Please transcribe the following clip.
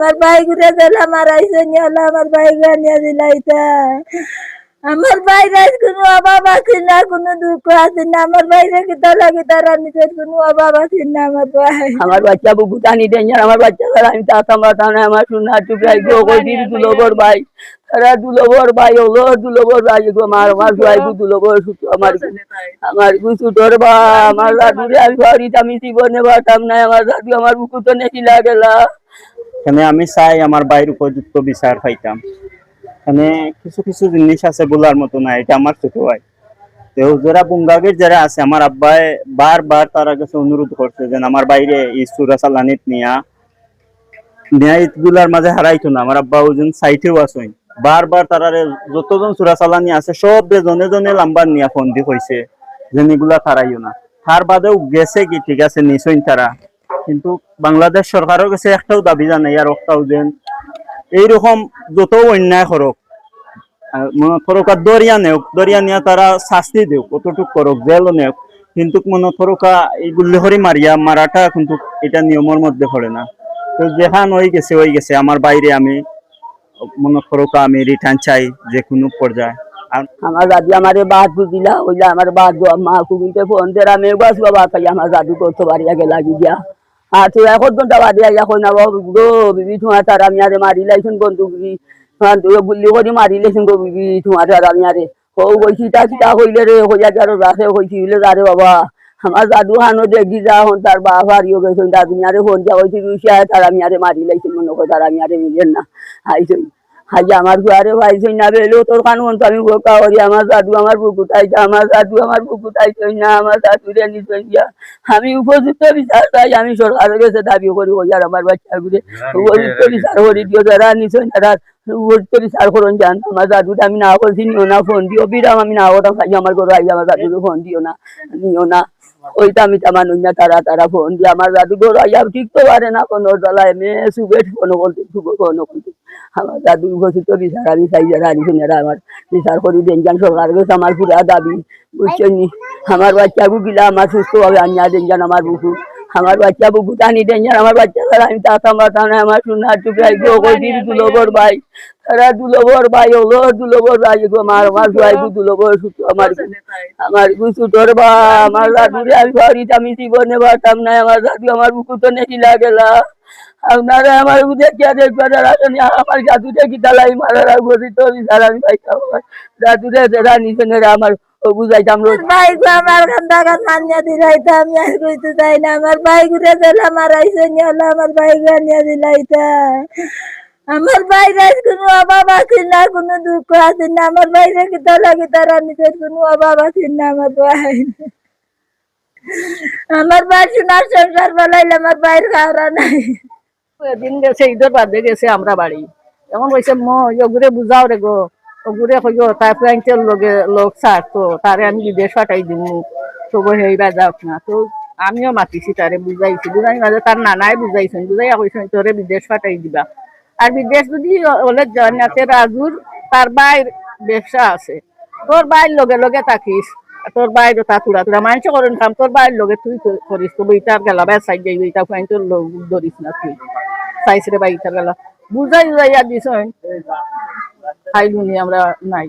আমার ভাই ঘুরে গেলে মারাইছে নিয়ে আমার ভাই গানিয়া দিলাইতা আমার বাইরে কোনো অভাব আছে না, কোনো দুঃখ আছে না। আমার বাইরে কিতা লাগে তারা নিজের কোনো অভাব আছে না। আমার বাচ্চা বুকু টানি দেন, আমার বাচ্চা তারা আমি তাতাম বাতাম না, আমার সোনা টুকরাই গো কইদির দুলবর ভাই তারা দুলবর ভাই হলো দুলবর ভাই গো আমার ভাই দুলবর সুতো আমার গুছু ধরবা আমার দাদুরে আমি বাড়িতে আমি জীবনে বাতাম না। আমার দাদু আমার বুকু তো নেকি লাগেলা। এখানে আমি চাই আমার বাইরের উপযুক্ত বিচার পাইতাম। এখানে কিছু কিছু জিনিস আছে বলার মতো না, এটা আমার ছোট ভাই। তো যারা বুঙ্গাগের যারা আছে আমার আব্বাই বারবার তারা কাছে অনুরোধ করছে যে আমার বাইরে এই চুরা চালানিত নিয়া গুলার মাঝে হারাইতো না। আমার আব্বা ওজন সাইটেও আসেন বারবার তারা যতজন চুরা চালানি আছে সব জনে জনে লাম্বার নিয়া ফোন দি হয়েছে যে এগুলা হারাইও না। তার বাদেও গেছে কি ঠিক আছে নিশ্চয় তারা, কিন্তু বাংলাদেশ সরকারের কাছে একটাও দাবি জানাই আর একটাও যেন এইরকম যত অন্যায় করক মনে করক আর দরিয়া নিয়ে তারা শাস্তি দেও কতটুক করক জেলও নেওক, কিন্তু মনে করক এই গুল্লি হরি মারাটা কিন্তু এটা নিয়মের মধ্যে পড়ে না। তো যেখান হয়ে গেছে আমার বাইরে আমি মনে করক আমি রিটার্ন চাই যে কোনো পর্যায়ে। আমার দাদু আমারে বাদ বুঝিলা হইলা আমার বাদ মা কুবিতে ফোন দেরা আমি বাস বাবা খাই আমার দাদু করতে বাড়িয়া গে লাগি দিয়া আর তুই এখন ঘন্টা বাড়িয়া এখন না গো বিবি তোমার তার আমি আরে মারি লাইছেন বন্দুক তুই গুল্লি করে মারি লাইছেন গো বিবি তোমার আর আমি আরে ও কইছি তা কিতা হইলে রে হইয়া গেল রাখে কইছি হইলে আরে বাবা আমার দাদু হানো দেখি যা হন তার বাপ হারিয়ে গেছেন দাদু আরে ফোন যা হয়েছি তার আমি আরে মারি লাইছেন মনে করে তার আমি আরে মিলেন না আইসই হাই আমার ঘরে ভাইছই না বেলো তোর কানুন তো আমি বোকা করি আমার দাদু আমার বুকু তাইছে আমার দাদু আমার বুকু তাইছই না আমার দাদুরে নিছই দিয়া আমি উপযুক্ত বিচার চাই। আমি সরকারের কাছে দাবি করি ওই আর আমার বাচ্চা ঘুরে উপযুক্ত বিচার করি দিও যারা নিছই তারা উপযুক্ত বিচার করুন জান। আমার দাদুটা আমি না বলছি নিও না ফোন দিও বিরাম আমি না ওটা খাই আমার ঘরে আই আমার দাদুকে ফোন দিও না নিও না ওইটা আমি তামানুন না তারা ফোন দিয়ে আমার দাদু ঘর আইয়া ঠিক তো পারে না কোনো দলায় মেয়ে সুবেট কোনো বলতে কোনো বলতে আমার দাদু উপস্থিত বিচার আমি চাই যারা আনিছেন এরা আমার বিচার করি দেন যান সরকারের কাছে আমার পুরা দাবি বুঝছেন নি। আমার বাচ্চা বুকিলা আমার সুস্থভাবে আনিয়া দেন যান আমার বুকু আমার বাচ্চা বুকু টানি দেন যান আমার বাচ্চা তারা আমি তাতাম বাতাম না আমার সোনার টুকরাই গো কইদির দুলবর ভাই তারা দুলবর ভাই হলো দুলবর ভাই গো আমার ভাই দুলবর সুতো আমার গুছু ধরবা আমার দাদুরে আমি বাড়িতে আমি জীবনে বাতাম না। আমার দাদু আমার বুকু তো নেকি লাগেলা আপনারা আমার দেখিয়া দেখবার আসেন আমার দাদুরে কি তালাই মারার গঠিত বিচার আমি পাইতাম দাদুরে যারা নিছেন আমার বুঝাইতাম ভাই আমার কান্দা কান মানিয়া দিলাইতা আমি আর কইতে চাই না। আমার ভাই ঘুরে গেলে মারাইছে নিয়ে আমার ভাই গানিয়া দিলাইতা আমার বাইরে কোনো অভাব আছে না, কোনো দুঃখ আছে না। আমার বাইরে কিতা লাগে তারা নিজের কোনো অভাব আছে না। আমার ভাই সোনার সংসার বলাইলে আমার বাইরে খাওয়া নাই। এদিন গেছে ঈদের বাদে গেছে আমরা বাড়ি এখন বলছে মগুরে বুঝাও রে গো ওগুরে কইও তার ফ্রেন্ডের লগে লোক থাকতো তারে আমি বিদেশ পাঠাই দিব তবু হেইবা যাক না। তো আমিও মাতিছি তারে বুঝাইছি বুঝাই মাঝে তার নানাই বুঝাইছেন বুঝাইয়া কইছেন তোরে বিদেশ পাঠাই দিবা। আর বিদেশ যদি হলে জয়নাথে রাজুর তার বাইর ব্যবসা আছে তোর বাইর লগে লগে থাকিস তোর বাইরে তা তুড়া তুড়া মানুষ করেন কাম তোর বাইর লগে তুই করিস তো বইটার গেলা বাই সাইড যাই বইটা ফাইন তোর লোক ধরিস না তুই সাইসরে বাইটার গেলা বুঝাই বুঝাইয়া দিস খাইলুনি আমরা নাই